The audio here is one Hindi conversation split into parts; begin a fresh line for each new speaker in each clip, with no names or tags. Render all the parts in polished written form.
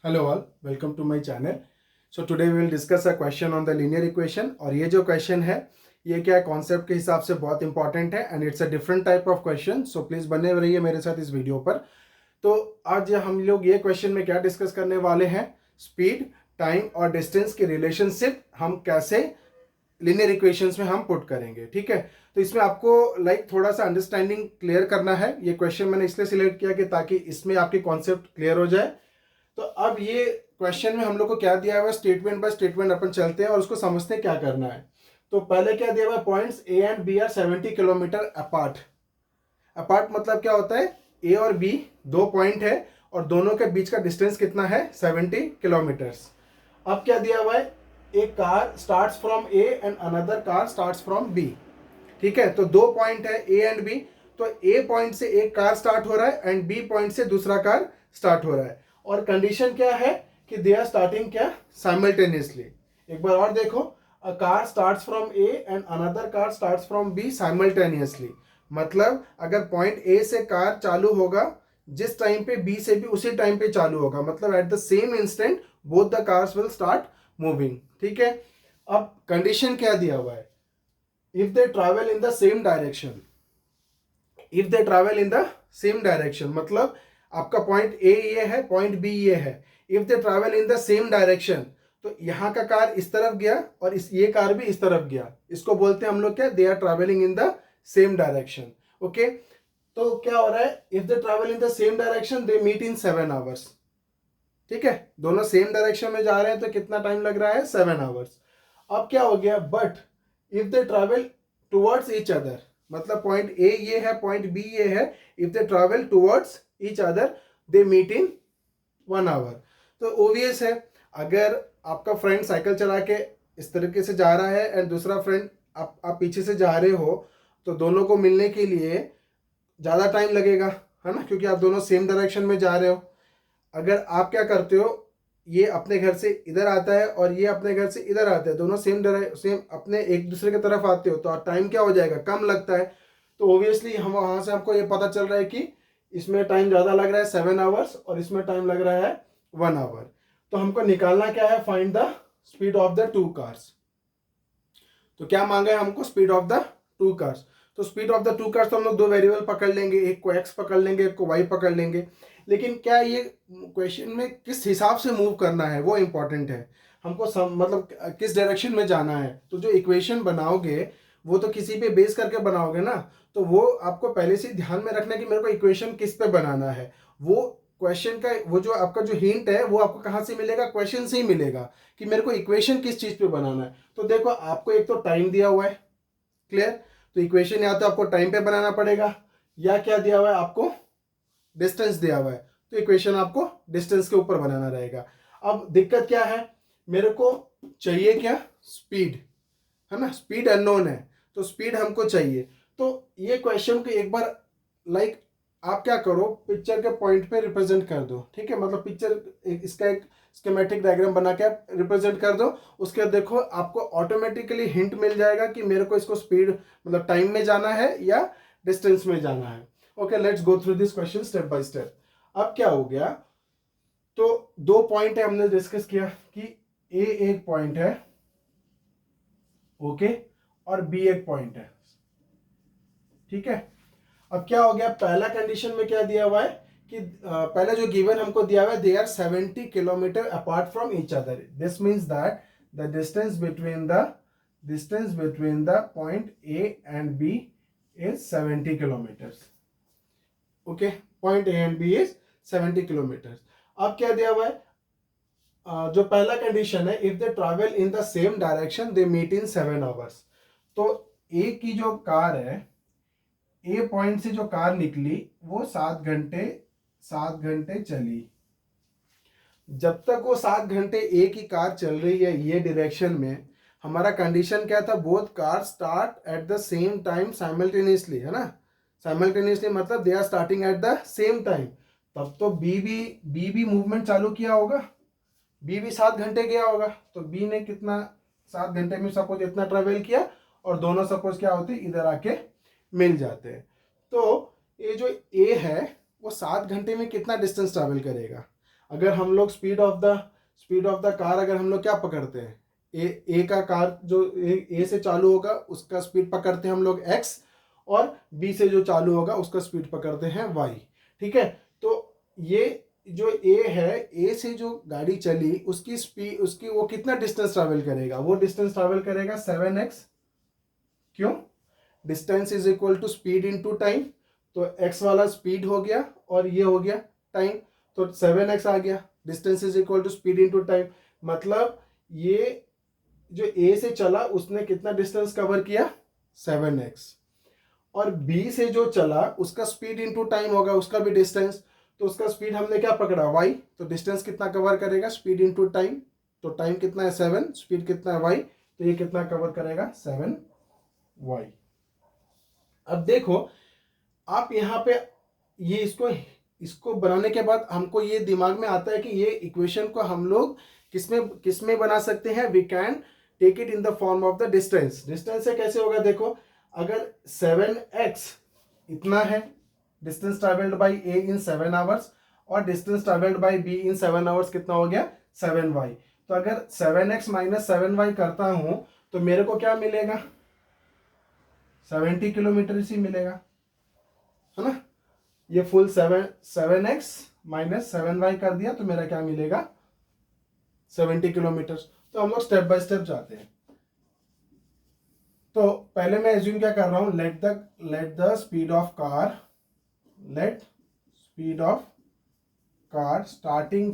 Hello all, welcome to my channel. So today we will discuss a question on the linear equation और ये जो क्वेश्चन है ये क्या कॉन्सेप्ट के हिसाब से बहुत इंपॉर्टेंट है and it's a different type of question. So please बने रहिए मेरे साथ इस वीडियो पर. तो आज हम लोग ये क्वेश्चन में क्या डिस्कस करने वाले हैं, स्पीड, टाइम और डिस्टेंस की रिलेशनशिप हम कैसे लिनियर इक्वेशंस में हम पुट करेंगे. ठीक है, तो इसमें आपको थोड़ा सा अंडरस्टैंडिंग क्लियर करना है. ये क्वेश्चन मैंने इसलिए सिलेक्ट किया कि ताकि इसमें आपकी कॉन्सेप्ट क्लियर हो जाए. तो अब ये क्वेश्चन में हम लोग को क्या दिया हुआ है, स्टेटमेंट बाय स्टेटमेंट अपन चलते हैं और उसको समझते हैं क्या करना है. तो पहले क्या दिया हुआ है, points A and B are 70 kilometre apart. Apart मतलब क्या होता है, ए और बी दो पॉइंट है और दोनों के बीच का डिस्टेंस कितना है, 70 किलोमीटर्स. अब क्या दिया हुआ है, एक car starts from A and another car starts from B. ठीक है, तो दो पॉइंट है ए एंड बी. तो ए पॉइंट से एक कार स्टार्ट हो रहा है एंड बी पॉइंट से दूसरा कार स्टार्ट हो रहा है. और कंडीशन क्या है कि दे आर स्टार्टिंग क्या, साइमल्टेनियसली. एक बार और देखो, a car starts from A and another car starts from B simultaneously. मतलब अगर पॉइंट ए से कार चालू होगा जिस टाइम पे बी से भी उसी टाइम पे चालू होगा, मतलब eight the same instant both the cars will start moving. ठीक है, अब कंडीशन क्या दिया हुआ है, if they travel in the same direction. If they travel in the same direction मतलब आपका पॉइंट ए ये है, पॉइंट बी ये है. If they travel in the same direction, तो यहाँ का कार इस तरफ गया और ये कार भी इस तरफ गया. इसको बोलते हैं हम लोग क्या, they are travelling in the same direction. Okay, तो क्या हो रहा है, if they travel in the same direction they meet in 7 hours. ठीक है, दोनों सेम डायरेक्शन में जा रहे हैं तो कितना टाइम लग रहा है, 7 आवर्स. अब क्या हो गया, but if they travel towards each other, मतलब पॉइंट ए ये है, पॉइंट बी ये है. If they travel towards each other they meet in 1 hour. तो ओवियस है, अगर आपका फ्रेंड साइकिल चला के इस तरीके से जा रहा है एंड दूसरा फ्रेंड आप पीछे से जा रहे हो, तो दोनों को मिलने के लिए ज़्यादा टाइम लगेगा, है ना, क्योंकि आप दोनों सेम डायरेक्शन में जा रहे हो. अगर आप क्या करते हो, ये अपने घर से इधर आता है और ये अपने घर से इधर आता है, दोनों सेम अपने एक दूसरे की तरफ आते हो, तो टाइम क्या हो जाएगा, कम लगता है. तो ओबियसली हम वहाँ से हमको ये पता चल रहा है कि इसमें टाइम ज़्यादा लग रहा है 7 आवर्स और इसमें टाइम लग रहा है 1 आवर. तो हमको निकालना क्या है, find the speed of the two cars. तो क्या मांगा है हमको, speed of the two cars. तो speed of the two cars तो हम लोग दो वेरिएबल पकड़ लेंगे, एक को एक्स पकड़ लेंगे, एक को वाई पकड़ लेंगे. लेकिन क्या ये क्वेश्चन में किस हिसाब से मूव करना है वो इंपॉर्टेंट है. हमको मतलब किस डायरेक्शन में जाना है. तो जो इक्वेशन बनाओगे वो तो किसी पे बेस करके बनाओगे ना, तो वो आपको पहले से ध्यान में रखना है कि मेरे को इक्वेशन किस पे बनाना है. वो क्वेश्चन का वो जो आपका जो हिंट है वो आपको कहाँ से मिलेगा, क्वेश्चन से ही मिलेगा कि मेरे को इक्वेशन किस चीज़ पे बनाना है. तो देखो, आपको एक तो टाइम दिया हुआ है, क्लियर. तो इक्वेशन या तो आपको टाइम पे बनाना पड़ेगा या क्या दिया हुआ है आपको, डिस्टेंस दिया हुआ है. तो इक्वेशन आपको डिस्टेंस के ऊपर बनाना रहेगा. अब दिक्कत क्या है, मेरे को चाहिए क्या, स्पीड, है ना. स्पीड अननोन है तो स्पीड हमको चाहिए. तो ये क्वेश्चन को एक बार आप क्या करो, पिक्चर के पॉइंट पे रिप्रेजेंट कर दो. ठीक है, मतलब पिक्चर इसका एक स्कीमेटिक डायग्राम बना के आप रिप्रेजेंट कर दो. उसके बाद देखो आपको ऑटोमेटिकली हिंट मिल जाएगा कि मेरे को इसको स्पीड मतलब टाइम में जाना है या डिस्टेंस में जाना है. Okay, let's go through this question step by step. अब क्या हो गया, तो दो पॉइंट है, हमने डिस्कस किया कि ए एक पॉइंट है, ओके, और बी एक पॉइंट है. ठीक है, अब क्या हो गया, पहला कंडीशन में क्या दिया हुआ है कि पहले जो गिवन हमको दिया हुआ है, they are 70 kilometre apart from each other. This means that the distance between the point A and B is 70 kilometres. Okay, point A and B is 70 kilometres. अब क्या दिया हुआ है, जो पहला कंडीशन है, if they travel in the same direction they meet in 7 hours. तो ए की जो कार है, ए पॉइंट से जो कार निकली वो 7 घंटे चली. जब तक वो 7 घंटे ए की कार चल रही है ये डायरेक्शन में, हमारा कंडीशन क्या था, both car start at the same time simultaneously, है ना. साइमल्टेनियसली मतलब they are starting at the same time. तब तो बी भी मूवमेंट चालू किया होगा, बी भी 7 घंटे गया होगा. तो बी ने कितना, 7 घंटे में सपोज इतना ट्रेवल किया और दोनों सपोज क्या होते इधर आके मिल जाते हैं. तो ये जो ए है वो 7 घंटे में कितना डिस्टेंस ट्रैवल करेगा. अगर हम लोग स्पीड ऑफ द कार अगर हम लोग क्या पकड़ते हैं, ए का कार जो ए से चालू होगा उसका स्पीड पकड़ते हैं हम लोग x, और बी से जो चालू होगा उसका स्पीड पकड़ते हैं y। ठीक है, तो ये जो ए है, ए से जो गाड़ी चली उसकी स्पीड, उसकी वो कितना डिस्टेंस ट्रैवल करेगा, वो डिस्टेंस ट्रैवल करेगा 7x। क्यों? Distance is equal to speed into time, तो x वाला स्पीड हो गया और ये हो गया टाइम, तो 7x आ गया। Distance is equal to speed into time, मतलब ये जो ए से चला उसने कितना डिस्टेंस कवर किया, 7x, और बी से जो चला उसका स्पीड इनटू टाइम होगा, उसका भी डिस्टेंस, तो उसका स्पीड हमने क्या पकड़ा, y, तो डिस्टेंस कितना कवर करेगा, स्पीड इनटू टाइम, तो टाइम कितना है 7, स्पीड कितना है y, तो ये कितना कवर करेगा 7y। अब देखो आप यहाँ पे ये इसको बनाने के बाद हमको ये दिमाग में आता है कि ये इक्वेशन को हम लोग किसमें बना सकते हैं, we can take it in the form of the distance. Distance से कैसे होगा, देखो अगर 7x इतना है distance travelled by A in 7 hours, और distance travelled by B in 7 hours कितना हो गया, 7y। तो अगर 7x माइनस 7y करता हूं तो मेरे को क्या मिलेगा, 70 किलोमीटर ही मिलेगा, है ना। ये फुल 7x माइनस 7y कर दिया तो मेरा क्या मिलेगा, 70 किलोमीटर। तो हम लोग स्टेप बाय स्टेप जाते हैं। तो पहले मैं एज्यूम क्या कर रहा हूं, let the speed of car starting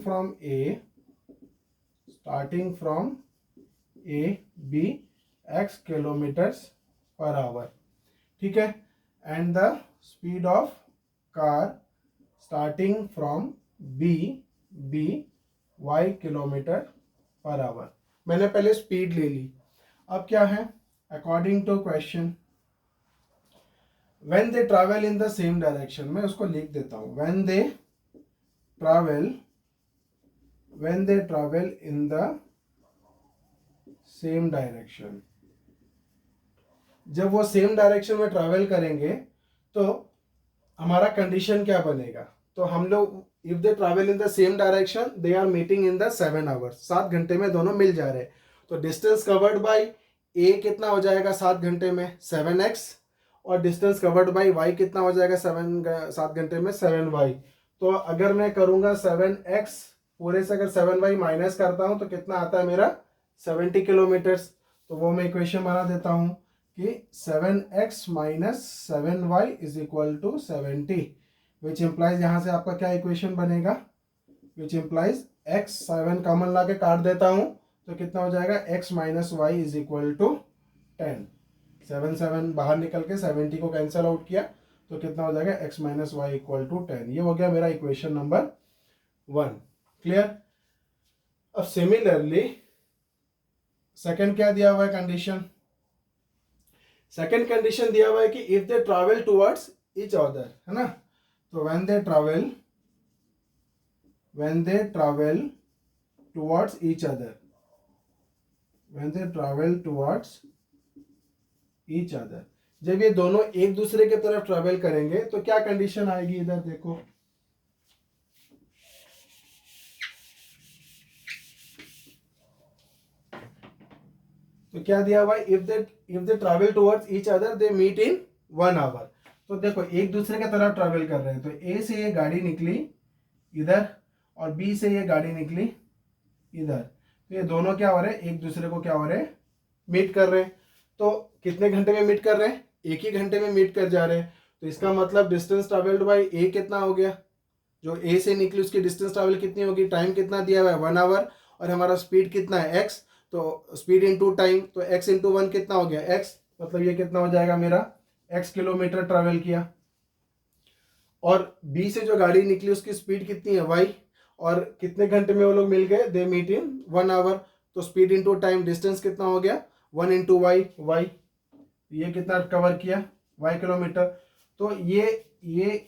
from A B x kilometres per hour, ठीक है, and the speed of car starting from B y kilometre per hour. मैंने पहले स्पीड ले ली, अब क्या है, according to question when they travel in the same direction, मैं उसको लिख देता हूं, when they travel in the same direction, जब वो सेम डायरेक्शन में ट्रैवल करेंगे तो हमारा कंडीशन क्या बनेगा, तो हम लोग if they travel in the same direction they are meeting in the 7 hours, 7 घंटे में दोनों मिल जा रहे, तो डिस्टेंस कवर्ड बाय ए कितना हो जाएगा 7 घंटे में 7x, और डिस्टेंस कवर्ड बाय y कितना हो जाएगा 7 घंटे में 7y। तो अगर मैं करूंगा 7x पूरे से अगर 7y माइनस करता हूं तो कितना आता है मेरा 70 किलोमीटर्स। तो वो मैं इक्वेशन बना देता हूं कि 7x minus 7y is equal to 70, which implies, यहाँ से आपका क्या इक्वेशन बनेगा, विच इम्प्लाइज x, 7 कॉमन ला के काट देता हूं तो कितना हो जाएगा, x minus y is equal to 10, 7 बाहर निकल के 70 को कैंसिल आउट किया तो कितना हो जाएगा, x minus y equal to 10। ये हो गया मेरा इक्वेशन नंबर 1, क्लियर। अब सिमिलरली सेकंड क्या दिया हुआ है कंडीशन, सेकंड कंडीशन दिया हुआ है कि if they travel towards each other, है ना, तो when they travel towards each other, जब ये दोनों एक दूसरे की तरफ ट्रैवल करेंगे तो क्या कंडीशन आएगी, इधर देखो, तो क्या दिया हुआ है, if they travel towards each other they meet in 1 hour. तो देखो एक दूसरे की तरफ ट्रैवल कर रहे हैं, तो ए से ये गाड़ी निकली इधर और बी से ये गाड़ी निकली इधर, तो ये दोनों क्या हो रहे हैं, एक दूसरे को क्या हो रहे हैं, मीट कर रहे हैं। तो कितने घंटे में मीट कर रहे हैं, एक ही घंटे में मीट कर जा रहे हैं। तो इसका मतलब डिस्टेंस ट्रैवल्ड बाय ए कितना हो गया, जो ए से निकली उसकी डिस्टेंस ट्रैवल कितनी होगी, टाइम कितना दिया हुआ है 1 आवर, और हमारा स्पीड कितना है x, तो स्पीड इंटू टाइम, तो x इंटू 1 कितना हो गया x, मतलब ये कितना हो जाएगा मेरा x किलोमीटर ट्रैवल किया। और b से जो गाड़ी निकली उसकी स्पीड कितनी है y, और कितने घंटे में वो लोग मिल गए, दे मीट इन 1 आवर, तो स्पीड इंटू टाइम डिस्टेंस कितना हो गया 1 इंटू वाई, ये कितना कवर किया y किलोमीटर। तो ये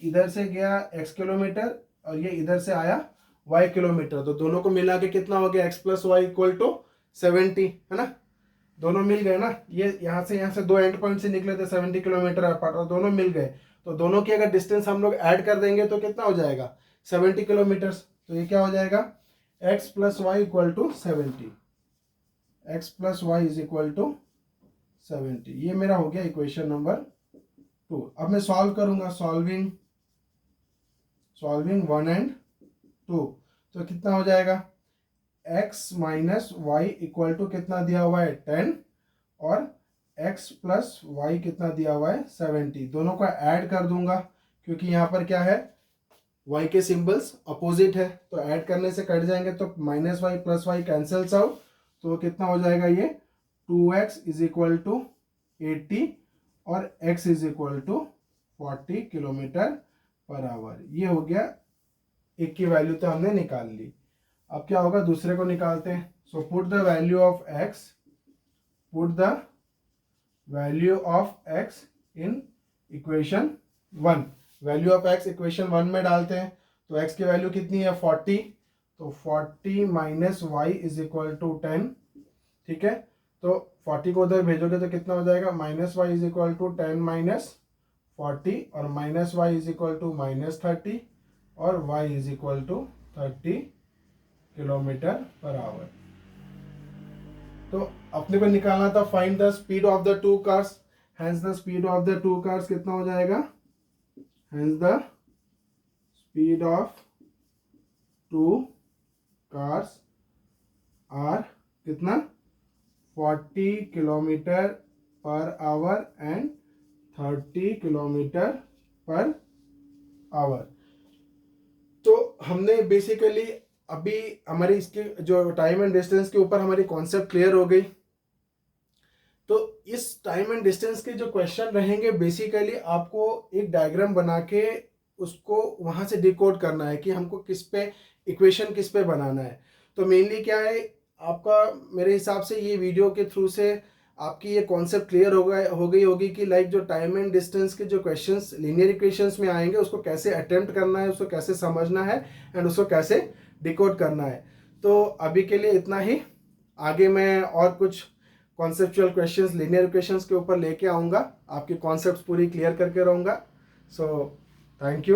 इधर से गया x किलोमीटर और ये इधर से आया y किलोमीटर, तो दोनों को मिला के कितना हो गया x plus y equal to 70, है ना, दोनों मिल गए ना। ये यहाँ से दो एंड पॉइंट से निकले थे 70 किलोमीटर अपार्ट, और दोनों मिल गए, तो दोनों की अगर डिस्टेंस हम लोग ऐड कर देंगे तो कितना हो जाएगा 70 किलोमीटर। तो ये क्या हो जाएगा, x plus y equal to 70, x plus y is equal to 70। ये मेरा हो गया इक्वेशन नंबर 2। अब मैं सॉल्व करूंगा, सॉल्विंग 1 एंड 2, तो कितना हो जाएगा, x minus y equal to कितना दिया हुआ है 10 और x प्लस वाई कितना दिया हुआ है 70। दोनों को ऐड कर दूंगा क्योंकि यहाँ पर क्या है, y के सिंबल्स अपोजिट है, तो ऐड करने से कट जाएंगे, तो minus y plus y cancels out, तो कितना हो जाएगा ये 2x इज इक्वल टू 80 और x is equal to 40 kilometre per hour. ये हो गया, एक की वैल्यू तो हमने निकाल ली। अब क्या होगा, दूसरे को निकालते हैं। So put the value of x, put the value of x in equation 1। Value of x equation 1 में डालते हैं, तो x की वैल्यू कितनी है 40, तो 40 minus y is equal to 10, ठीक है। तो 40 को उधर भेजोगे तो कितना हो जाएगा, minus y is equal to 10 minus 40 और minus y is equal to minus 30 और y is equal to 30 kilometre per hour. तो अपने को निकालना था find the speed of the two cars, hence the speed of the two cars कितना हो जाएगा, hence the speed of two cars are कितना 40 kilometre per hour and 30 kilometre per hour. तो हमने बेसिकली अभी हमारी इसके जो टाइम एंड डिस्टेंस के ऊपर हमारी कॉन्सेप्ट क्लियर हो गई। तो इस टाइम एंड डिस्टेंस के जो क्वेश्चन रहेंगे, बेसिकली आपको एक डायग्राम बना के उसको वहां से डिकोड करना है कि हमको किस पे इक्वेशन किस पे बनाना है। तो मेनली क्या है, आपका मेरे हिसाब से ये वीडियो के थ्रू से आपकी ये कॉन्सेप्ट क्लियर हो गई होगी कि लाइक जो टाइम एंड डिस्टेंस के जो क्वेश्चंस लीनियर इक्वेशंस में आएंगे उसको कैसे अटेम्प्ट करना है, उसको कैसे समझना है एंड उसको कैसे डिकोड करना है। तो अभी के लिए इतना ही, आगे मैं और कुछ कॉन्सेप्चुअल क्वेश्चंस लीनियर इक्वेशंस के ऊपर लेके आऊँगा, आपकी कॉन्सेप्ट्स पूरी क्लियर करके रहूँगा। So thank you.